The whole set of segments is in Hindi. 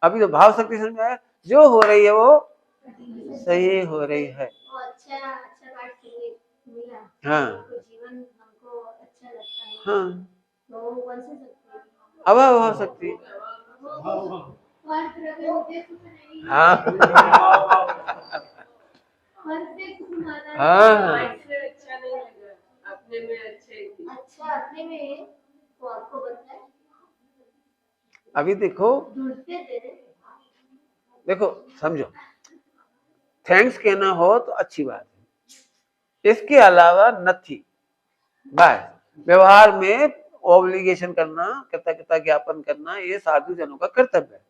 अभी तो भाव शक्ति समझ में आया, जो हो रही है वो सही हो रही है। अच्छा बात मिला। हाँ जीवन हमको अच्छा लगता है। हाँ, तो कौन सी शक्ति? अभाव भाव शक्ति। हाँ हाँ, अच्छा नहीं लगा, अपने में अच्छा अपने में तो आपको बताए। अभी देखो देखो समझो, थैंक्स कहना हो तो अच्छी बात है, इसके अलावा नथी बस। व्यवहार में ऑब्लिगेशन करना, कृतज्ञता ज्ञापन करना, ये साधु जनों का कर्तव्य है।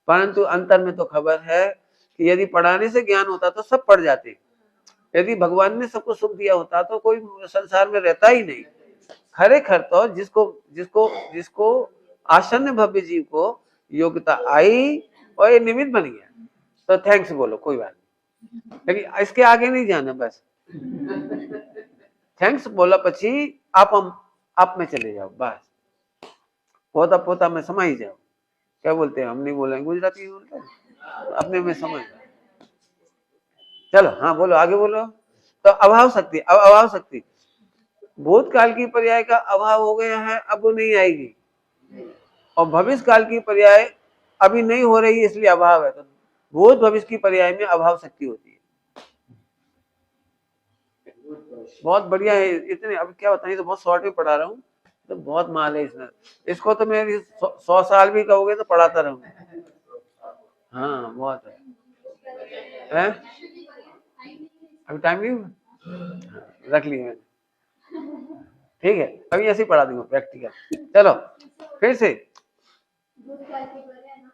परंतु अंतर में तो खबर है कि यदि पढ़ाने से ज्ञान होता तो सब पढ़ जाते। यदि भगवान ने सबको सुख दिया होता तो कोई संसार में रहता ही नहीं। खरेखर तो जिसको जिसको जिसको आसन्न भव्य जीव को योग्यता आई और ये निमित्त बन गया, तो थैंक्स बोलो, कोई बात नहीं, लेकिन इसके आगे नहीं जाना। बस थैंक्स बोला पची आप में चले जाओ, बस पोता पोता में समाई जाओ। क्या बोलते हैं, हम नहीं बोलेंगे, गुजराती बोलते हैं, अपने में समझ। चलो हाँ बोलो, आगे बोलो। तो अभाव शक्ति, अब अभाव शक्ति भूतकाल की पर्याय का अभाव हो गया है, अब वो नहीं आएगी। और भविष्य काल की पर्याय अभी नहीं हो रही है, इसलिए अभाव है। तो भूत भविष्य की पर्याय में अभाव शक्ति होती है। बहुत बढ़िया है। इतने अब क्या बताइए, तो बहुत शॉर्ट में पढ़ा रहा हूँ, तो बहुत माल है इसमें। इसको तो मैं 100 साल भी कहोगे तो पढ़ाता रहूंगा। हाँ बहुत है? अभी टाइम नहीं हुआ? रख लिया मैंने, ठीक है, अभी ऐसे ही पढ़ा दूंगा प्रैक्टिकल। चलो फिर से,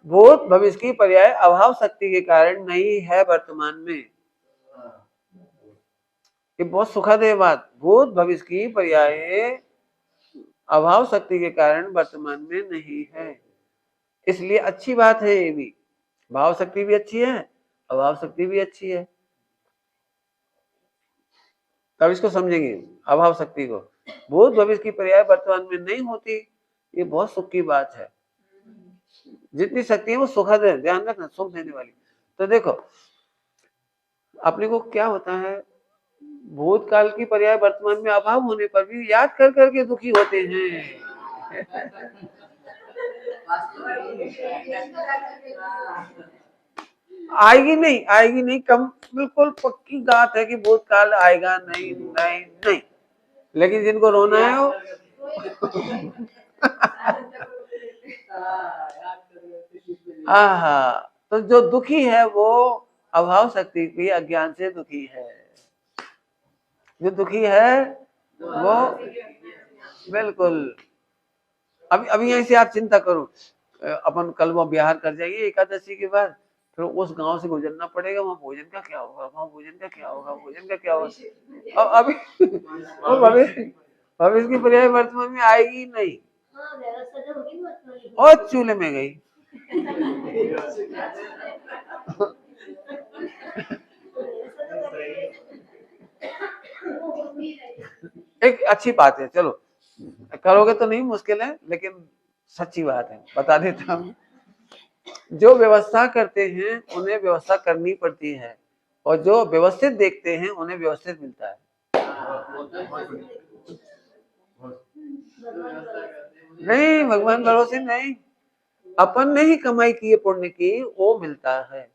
भूत भविष्य की पर्याय अभाव शक्ति के कारण नहीं है वर्तमान में। ये बहुत सुखद है बात। भूत भविष्य की पर्याय अभाव शक्ति के कारण वर्तमान में नहीं है, इसलिए अच्छी बात है। ये भी भाव शक्ति भी अच्छी है, अभाव शक्ति भी अच्छी है। तब इसको समझेंगे अभाव शक्ति को। भूत भविष्य की पर्याय वर्तमान में नहीं होती, ये बहुत सुख की बात है। जितनी शक्ति है वो सुखद है, ध्यान रखना, सुख देने वाली। तो देखो अपने को क्या होता है, भूतकाल की पर्याय वर्तमान में अभाव होने पर भी याद कर करके दुखी होते हैं। आएगी नहीं, कम बिल्कुल पक्की बात है कि भूतकाल आएगा नहीं नहीं नहीं। लेकिन जिनको रोना है वो हाँ, तो जो दुखी है वो अभाव शक्ति की अज्ञान से दुखी है। जो दुखी है वो बिल्कुल। अभी यहीं से आप चिंता करो, अपन कल वो बिहार कर जाइए एकादशी के बाद, फिर उस गांव से गुजरना पड़ेगा। वहाँ भोजन का क्या होगा, वहाँ भोजन का क्या होगा, भोजन का क्या होगा। अब अभी वो भविष्य की पर्याय वर्तमान में आएगी नहीं, और चूल्हे में गई। एक अच्छी बात है, चलो करोगे तो नहीं, मुश्किल है, लेकिन सच्ची बात है, बता देता हूँ। जो व्यवस्था करते हैं उन्हें व्यवस्था करनी पड़ती है, और जो व्यवस्थित देखते हैं उन्हें व्यवस्थित मिलता है। नहीं, भगवान भरोसे नहीं, अपन ने ही कमाई की है पुण्य की, वो मिलता है।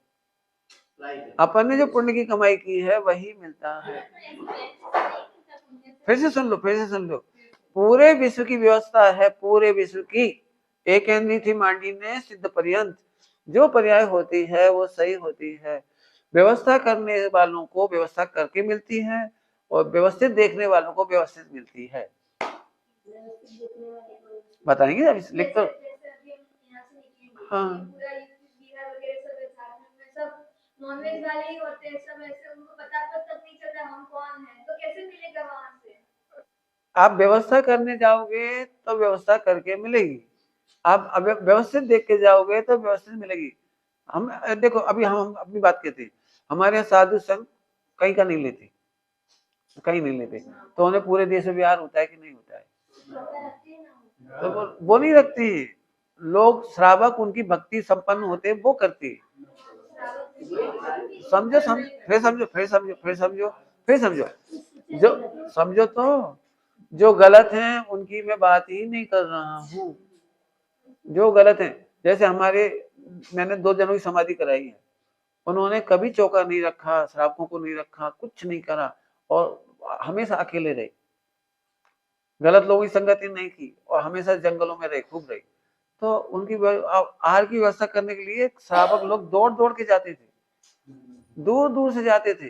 अपन ने जो पुण्य की कमाई की है वही मिलता है। फिर से सुन लो, पूरे विश्व की व्यवस्था है, पूरे विश्व की। एक थी मांडी ने सिद्ध पर्यंत, जो पर्याय होती है वो सही होती है। व्यवस्था करने वालों को व्यवस्था करके मिलती है, और व्यवस्थित देखने वालों को व्यवस्थित मिलती है। बताएंगे अभी, लिख तो हाँ। नॉनवेज वाले ही होते हैं सब, ऐसे उनको पता तक नहीं चलता हम कौन हैं, तो कैसे मिलेगा वहां से? आप व्यवस्था करने जाओगे तो व्यवस्था करके मिलेगी, आप अब व्यवस्थित देख के जाओगे तो व्यवस्थित मिलेगी। हम देखो, अभी हम अपनी बात कहते हैं, हमारे यहाँ साधु संघ कहीं का नहीं लेते, कहीं नहीं लेते, तो उन्हें पूरे देश में बिहार होता है कि नहीं होता है? तो वो नहीं रखती, लोग श्रावक उनकी भक्ति संपन्न होते हैं वो करते हैं। समझो फिर समझो जो समझो तो जो गलत हैं उनकी मैं बात ही नहीं कर रहा हूँ। जो गलत हैं, जैसे मैंने 2 जनों की समाधि कराई है, उन्होंने कभी चौका नहीं रखा, श्रावकों को नहीं रखा, कुछ नहीं करा और हमेशा अकेले रहे, गलत लोगों की संगति नहीं की और हमेशा जंगलों में रहे, खूब रहे। तो उनकी आहार की व्यवस्था करने के लिए श्रावक लोग दौड़ दौड़ के जाते थे, दूर दूर से जाते थे।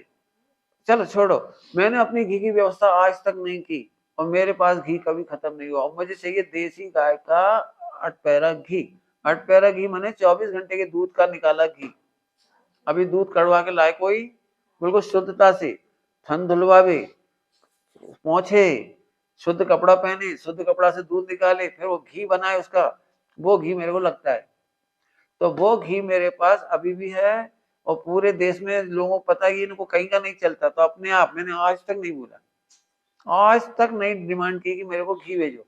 चलो छोड़ो, मैंने अपनी घी की व्यवस्था आज तक नहीं की और मेरे पास घी कभी खत्म नहीं हुआ। मुझे चाहिए देसी गाय का अटपैरा घी। अटपैरा घी माने 24 घंटे के दूध का निकाला घी। अभी दूध कड़वा के लाए कोई, बिल्कुल शुद्धता से, थन धुलवावे, पोंछे, शुद्ध कपड़ा पहने, शुद्ध कपड़ा से दूध निकाले, फिर वो घी बनाए उसका, वो घी मेरे को लगता है। तो वो घी मेरे पास अभी भी है और पूरे देश में लोगों को पता है, इनको कहीं का नहीं चलता। तो अपने आप मैंने आज तक नहीं बोला, आज तक नहीं डिमांड की कि मेरे को घी भेजो।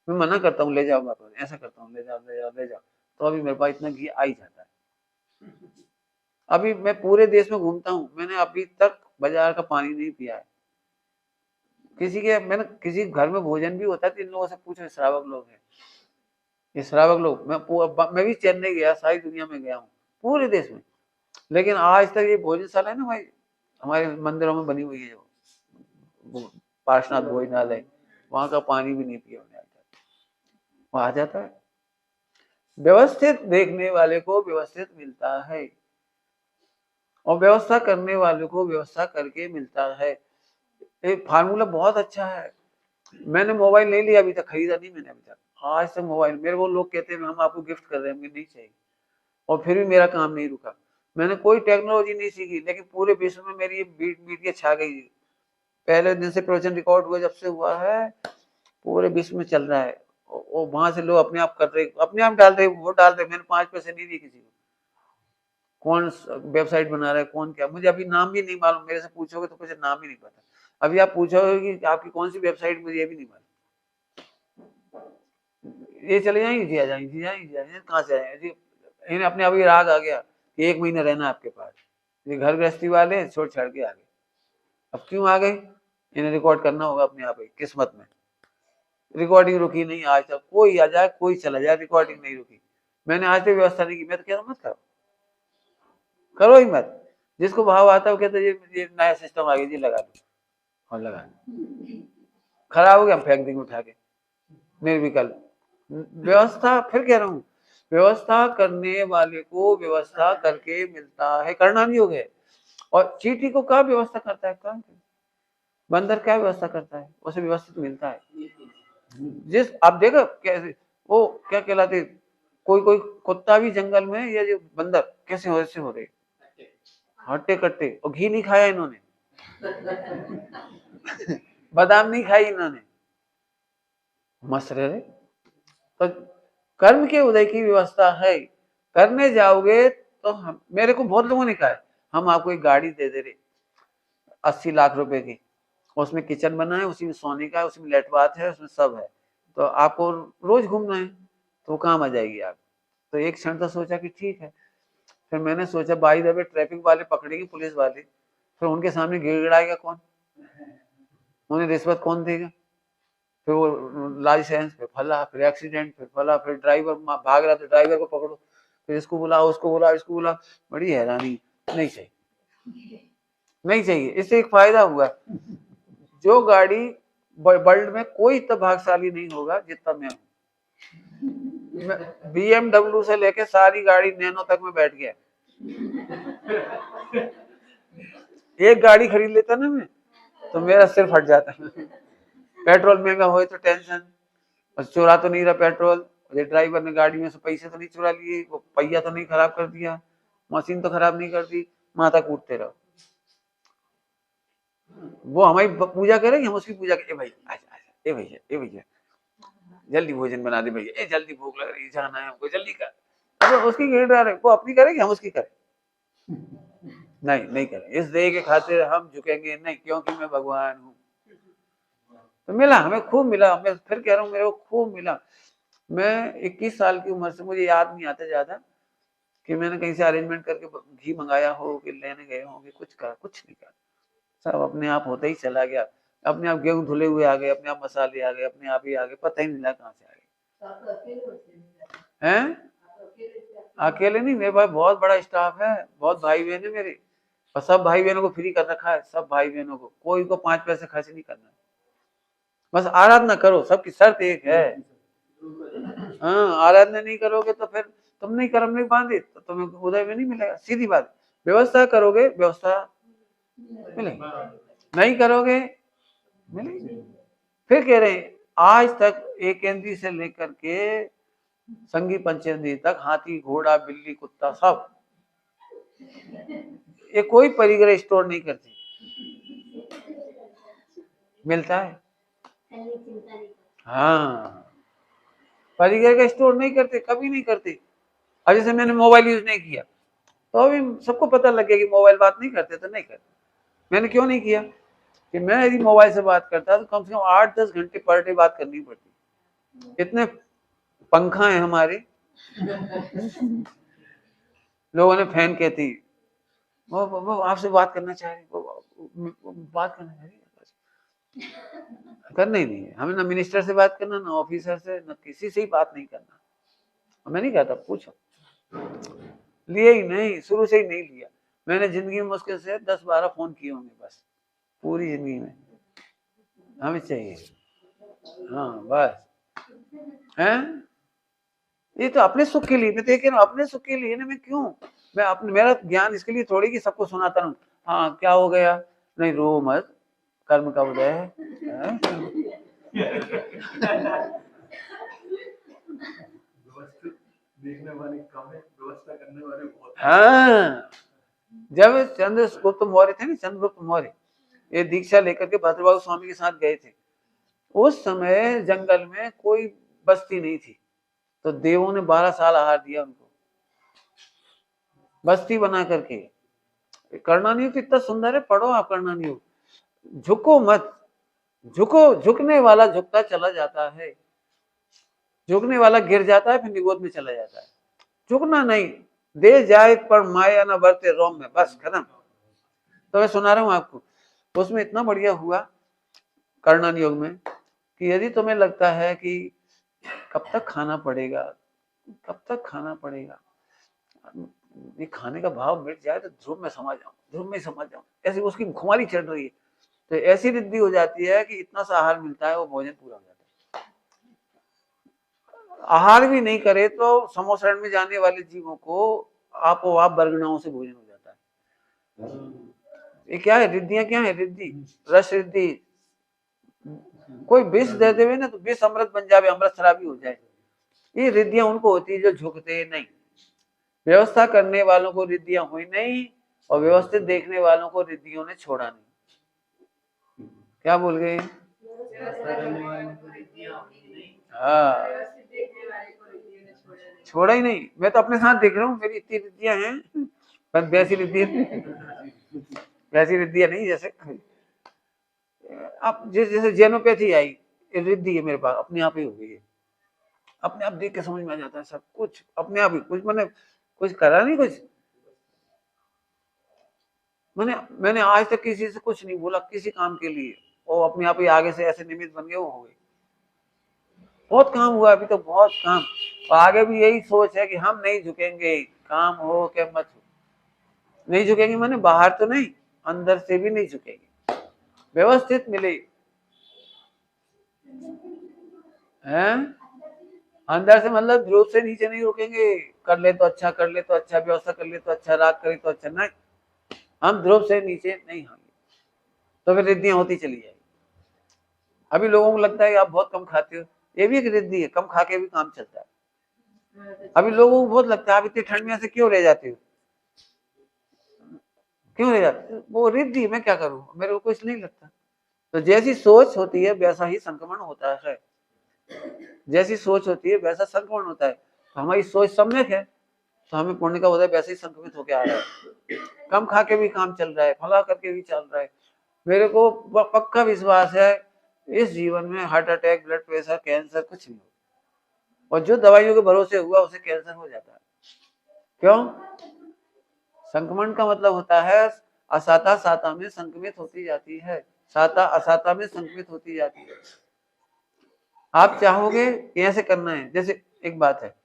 मैं मना करता हूँ, ले जाओ वापस, ऐसा करता हूँ, ले जाओ ले जाओ ले जाओ। तो अभी मेरे पास इतना घी आ ही जाता है। अभी मैं पूरे देश में घूमता हूँ, मैंने अभी तक बाजार का पानी नहीं पिया है। मैंने किसी घर में भोजन भी होता है तो इन लोगों से पूछो, श्रावक लोग हैं, ये श्रावक लोग। मैं भी चेन्नई गया, सारी दुनिया में गया हूँ, पूरे देश में, लेकिन आज तक ये भोजनशाला है ना भाई, हमारे मंदिरों में बनी हुई है जो पार्श्वनाथ भोजनालय, वहां का पानी भी नहीं पिया मैंने आज तक। वो आ जाता है। व्यवस्थित देखने वाले को व्यवस्थित मिलता है और व्यवस्था करने वाले को व्यवस्था करके मिलता है। एक फार्मूला बहुत अच्छा है। मैंने मोबाइल नहीं लिया अभी तक, खरीदा नहीं मैंने अभी तक, आज तक मोबाइल। मेरे को लोग कहते हैं हम आपको गिफ्ट कर रहे हैं, मुझे नहीं चाहिए, और फिर भी मेरा काम नहीं रुका। मैंने कोई टेक्नोलॉजी नहीं सीखी, लेकिन पूरे विश्व में मेरी मीडिया छा गई। पहले दिन से प्रवचन रिकॉर्ड हुआ, जब से हुआ है पूरे विश्व में चल रहा है। और वहां से लोग अपने आप कर रहे, अपने आप डाल रहे, वो डाल रहे। मैंने 5 पैसे नहीं दिए किसी को। कौन वेबसाइट बना रहा है, कौन क्या, मुझे अभी नाम भी नहीं मालूम। मेरे से पूछोगे तो मुझे नाम ही नहीं पता। अभी आप पूछोगे कि आपकी कौन सी वेबसाइट, मुझे ये भी नहीं मालूम। ये चले जाएंगे, जी आ जाएंगे, जी आएंगे, कहाँ से आएंगे जी। इन्हें अपने अभी राग आ गया कि 1 महीना रहना आपके पास। ये घर गृहस्थी वाले छोड़ छाड़ के आ गए। अब क्यों आ गए? इन्हें रिकॉर्ड करना होगा अपने आप ही, किस्मत में। रिकॉर्डिंग रुकी नहीं आज तक, कोई आ जाए कोई चला जाए, रिकॉर्डिंग नहीं रुकी। मैंने आज तक व्यवस्था नहीं की। मैं तो कह रहा हूँ मत करो, करो ही मत। जिसको भाव आता है वो कहते ये नया सिस्टम आ गया जी, लगा दो, और लगा दो। खराब हो गया, हम फेंक देंगे उठा के, निर्विकल्प। व्यवस्था, फिर कह रहा हूँ, व्यवस्था करने वाले को व्यवस्था करके मिलता है, करना नहीं हो गए। और चींटी को क्या व्यवस्था करता है, क्या बंदर क्या व्यवस्था करता है, उसे व्यवस्थित मिलता है। जिस आप देखो कैसे वो क्या कहलाते, कोई कोई कुत्ता भी जंगल में, या जो बंदर कैसे हो रहे हट्टे कट्टे, और घी नहीं खाया इन्होंने बादाम नहीं खाई इन्होंने, मस्त रहे। तो कर्म के उदय की व्यवस्था है। करने जाओगे तो मेरे को बहुत लोगों ने कहा है, हम आपको एक गाड़ी दे दे रहे 80 लाख रुपए की, उसमें किचन बना है, उसी में सोने का है, उसमें लेट बाथ है, उसमें सब है, तो आपको रोज घूमना है तो वो काम आ जाएगी आप। तो एक क्षण तो सोचा कि ठीक है। फिर मैंने सोचा बाई द वे ट्रैफिक वाले पकड़ेंगे, पुलिस वाले, फिर उनके सामने गिड़गिड़ाएगा कौन, उन्हें रिश्वत कौन देगा। फिर वो लाइसेंस, फिर फला, फिर एक्सीडेंट, फिर फला, फिर ड्राइवर भाग रहा तो ड्राइवर को पकड़ो, फिर इसको बुलाओ, उसको बुलाओ, इसको बुलाओ। बड़ी हैरानी। नहीं चाहिए, नहीं चाहिए। इससे एक फायदा हुआ, जो गाड़ी वर्ल्ड में कोई इतना भाग्यशाली नहीं होगा जितना मैं हूँ। BMW से लेके सारी गाड़ी नैनो तक में बैठ गया। एक गाड़ी खरीद लेता ना मैं, तो मेरा सिर फट जाता। पेट्रोल महंगा हो तो टेंशन, चुरा तो नहीं रहा पेट्रोल, ड्राइवर ने गाड़ी में से पैसे तो नहीं चुरा लिए, वो पहिया तो नहीं खराब कर दिया, मशीन तो खराब नहीं कर दी, माथा कूटते रहो। वो हमारी पूजा करेंगे, हम उसकी पूजा करें। भाई ए भैया, ए भैया जल्दी भोजन बना दे भैया, ए जल्दी भूख लग रही, जाना है हमको, जल्दी कर। अब उसकी घेर रहे, वो अपनी करेंगे, हम उसकी करें? नहीं, नहीं करें। इस देह के खातिर हम झुकेंगे नहीं, क्योंकि मैं भगवान हूँ। तो मिला, हमें खूब मिला। मैं फिर कह रहा हूँ, मेरे को खूब मिला। मैं 21 साल की उम्र से, मुझे याद नहीं आता ज्यादा कि मैंने कहीं से अरेंजमेंट करके घी मंगाया हो कि लेने गए हो कि कुछ करा, कुछ नहीं करा। सब अपने आप होता ही चला गया। अपने आप गेहूं धुले हुए आ गए, अपने आप मसाले आ गए, अपने आप ही आ गए, पता ही नहीं लगा कहाँ से आ गए। हैं? अकेले नहीं, मेरे पास बहुत बड़ा स्टाफ है, बहुत भाई बहन है मेरे, और सब भाई बहनों को फ्री कर रखा है। सब भाई बहनों को, कोई को 5 पैसे खर्च नहीं करना है। बस आराधना करो, सबकी शर्त एक है। हाँ, आराधना नहीं करोगे तो फिर तुम नहीं कर्म नहीं बांधे तो तुम्हें उदय में नहीं मिलेगा, सीधी बात। व्यवस्था करोगे, व्यवस्था मिलेगी, नहीं करोगे मिलेगी। फिर कह रहे हैं आज तक एक इंद्री से लेकर के संगी पंचेंद्री तक, हाथी घोड़ा बिल्ली कुत्ता सब, ये कोई परिग्रह स्टोर नहीं करती, मिलता है। हाँ, परिग्रह का स्टोर नहीं करते, कभी नहीं करते। अब जैसे मैंने मोबाइल यूज नहीं किया तो अभी सबको पता लग गया कि मोबाइल बात नहीं करते, तो नहीं करते। मैंने क्यों नहीं किया कि मैं यदि मोबाइल से बात करता तो कम से कम 8-10 घंटे पर डे बात करनी पड़ती। इतने पंखा है हमारे, लोगों ने फैन कहती वो आपसे बात करना चाह रहे, वो बात करना चाह रही, करना ही नहीं है हमें, ना मिनिस्टर से बात करना, ना ऑफिसर से, ना किसी से ही बात नहीं करना। मैं नहीं कहता, पूछो, लिए ही नहीं, शुरू से ही नहीं लिया मैंने। जिंदगी में मुश्किल से 10-12 फोन किए होंगे बस, पूरी जिंदगी में। हमें चाहिए, हाँ बस है। ये तो अपने सुख के लिए, मैं देख रहा हूँ अपने सुख के लिए ना, मैं क्यों, मैं अपने, मेरा ज्ञान इसके लिए थोड़ी कि सबको सुनाता रहूं। हाँ क्या हो गया, नहीं रो मत, कर्म का उदय है। देखने वाले कम है, व्यवस्था करने वाले बहुत। हाँ, जब चंद्रगुप्त मौर्य थे ना, चंद्रगुप्त मौर्य, ये दीक्षा लेकर के भद्रबाहु स्वामी के साथ गए थे। उस समय जंगल में कोई बस्ती नहीं थी, तो देवों ने 12 साल आहार दिया उनको, बस्ती बना करके। कर्णानियुक्त इतना सुंदर है, पढ़ो आप कर्णानियुक्त। झुको मत, झुको, झुकने वाला झुकता चला जाता है, झुकने वाला गिर जाता है, फिर निगोद में चला जाता है। झुकना नहीं, दे जाए पर माया न बरते रोम में, बस खत्म। तो मैं सुना रहा हूं आपको, उसमें इतना बढ़िया हुआ कर्णन योग में कि यदि तुम्हें लगता है कि कब तक खाना पड़ेगा, कब तक खाना पड़ेगा, ये खाने का भाव मिट जाए तो ध्रुव में समा जाऊं, ध्रुव में समा जाऊं, ऐसी उसकी खुमारी चढ़ रही है। तो ऐसी रिद्धि हो जाती है कि इतना सा आहार मिलता है, वो भोजन पूरा हो जाता है। आहार भी नहीं करे तो समोसरण में जाने वाले जीवों को आपो आप बरगनाओं से भोजन हो जाता है। ये क्या है, रिद्धियां क्या है, रिद्धि रस रिद्धि। कोई विष दे देवे ना तो विष अमृत बन जावे, अमृत शराबी हो जाए। ये रिद्धियां उनको होती है जो झुकते नहीं। व्यवस्था करने वालों को रिद्धियां हुई नहीं, और व्यवस्थित देखने वालों को रिद्धियों ने छोड़ा नहीं। क्या बोल गए? हाँ, छोड़ा ही नहीं। मैं तो अपने साथ देख रहा हूँ, मेरी इतनी रिद्धियां हैं, पर वैसी रिद्धियां नहीं जैसे अब जैसे जेनोपैथी आई, रिद्धि है मेरे पास, अपने आप ही हो गई है। अपने आप देख के समझ में आ जाता है सब कुछ, अपने आप ही। कुछ मैंने कुछ करा नहीं, कुछ मैंने आज तक किसी से कुछ नहीं बोला किसी काम के लिए, और अपने आप ही आगे से ऐसे निमित्त बन गए, वो हो गए। बहुत काम हुआ अभी तो, बहुत काम। और आगे भी यही सोच है कि हम नहीं झुकेंगे, काम हो क्या मत हो, नहीं झुकेंगे। मैंने बाहर तो नहीं, अंदर से भी नहीं झुकेंगे, व्यवस्थित मिले हैं। अंदर से मतलब ध्रुव से नीचे नहीं रुकेंगे, कर ले तो अच्छा, कर ले तो अच्छा, व्यवस्था कर ले तो अच्छा, राग करे तो अच्छा, नहीं, हम ध्रुव से नीचे नहीं होंगे, तो फिर रिद्धियां होती चली जाएगी। अभी लोगों को लगता है कि आप बहुत कम खाते हो, ये भी एक रिद्धि है, कम खा के भी काम चलता है। अभी लोगों को बहुत लगता है आप इतनी ठंड में से क्यों रह जाते हो, क्यों रह जाते हो, वो रिद्धि, मैं क्या करूं, मेरे को कुछ नहीं लगता। तो जैसी सोच होती है वैसा ही संक्रमण होता है, जैसी सोच होती है वैसा संक्रमण होता है। तो हमारी सोच सम्यक है तो हमें पुण्य का उदय वैसे ही संक्रमित होकर आ रहा है। कम खा के भी काम चल रहा है, फला करके भी चल रहा है। मेरे को पक्का विश्वास है इस जीवन में heart attack, blood pressure, cancer कुछ नहीं होगा, और जो दवाइयों के भरोसे हुआ उसे कैंसर हो जाता है। क्यों? संक्रमण का मतलब होता है असाता साता में संक्रमित होती जाती है, साता असाता में संक्रमित होती जाती है। आप चाहोगे कि ऐसे करना है, जैसे एक बात है,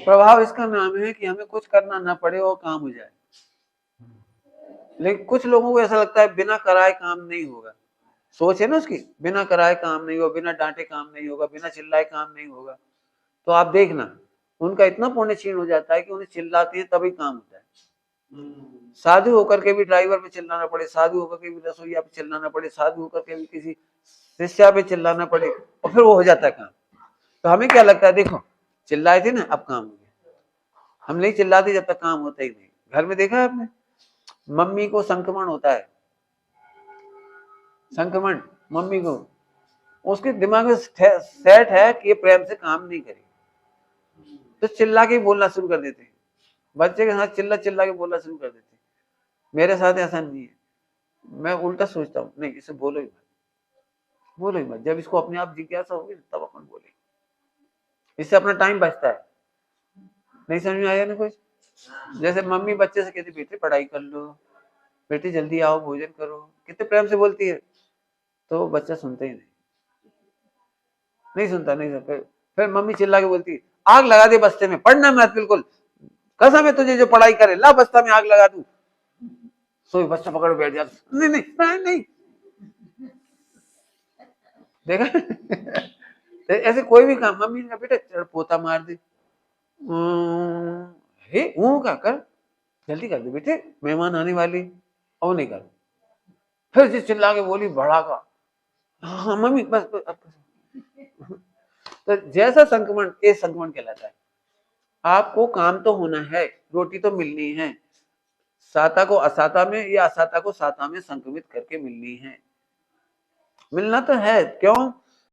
प्रभाव इसका नाम है कि हमें कुछ करना ना पड़े और काम हो जाए। लेकिन कुछ लोगों को ऐसा लगता है बिना कराए काम नहीं होगा। सोच है ना उसकी, बिना कराए काम नहीं होगा, बिना डांटे काम नहीं होगा, बिना चिल्लाए काम नहीं होगा। तो आप देखना उनका इतना पुण्य क्षीण हो जाता है कि उन्हें चिल्लाते हैं तभी काम होता है। साधु होकर के भी ड्राइवर पे चिल्लाना पड़े, साधु होकर के भी रसोईया पे चिल्लाना पड़े, साधु होकर के भी किसी शिष्या पे चिल्लाना पड़े और फिर वो हो जाता है काम। तो हमें क्या लगता है, देखो चिल्लाए थे ना, अब काम हो गया। हम नहीं चिल्लाते जब तक काम होता ही नहीं। घर में देखा है आपने, मम्मी को संक्रमण होता है, संक्रमण मम्मी को, उसके दिमाग में सेट है कि ये प्रेम से काम नहीं करेगी, तो चिल्ला के बोलना शुरू कर देते हैं। बच्चे के साथ चिल्ला चिल्ला के बोलना शुरू कर देते हैं। मेरे साथ ऐसा नहीं है, मैं उल्टा सोचता हूँ, नहीं इसे बोलो ही मत, बोलो ही मत। जब इसको अपने आप जिज्ञासा होगी तब अपन बोलेंगे, इससे अपना टाइम बचता है। नहीं समझ में आया ना कुछ? जैसे मम्मी बच्चे से कहती बेटे पढ़ाई कर लो, बेटे जल्दी आओ भोजन करो, कितने प्रेम से बोलती है, तो बच्चा सुनता ही नहीं, नहीं सुनता, नहीं सुनता। फिर मम्मी चिल्ला के बोलती आग लगा दे बस्ते में, पढ़ना मत बिल्कुल, कसम है तुझे जो पढ़ाई करे, ला बस्ता में आग लगा दूं। सोई बच्चा पकड़ बैठ जाता, नहीं नहीं नहीं, देखा ऐसे कोई भी काम मम्मी ने बेटा पोता मार दे, हे वो क्या कर, जल्दी कर दे बेटे मेहमान आने वाले, और नहीं कर। फिर जिस चिल्ला के बोली बड़ा का, हाँ मम्मी बस, तो जैसा संक्रमण ये संक्रमण कहलाता है। आपको काम तो होना है, रोटी तो मिलनी है, साता को असाता में या असाता को साता में संक्रमित करके मिलनी है, मिलना तो है। क्यों?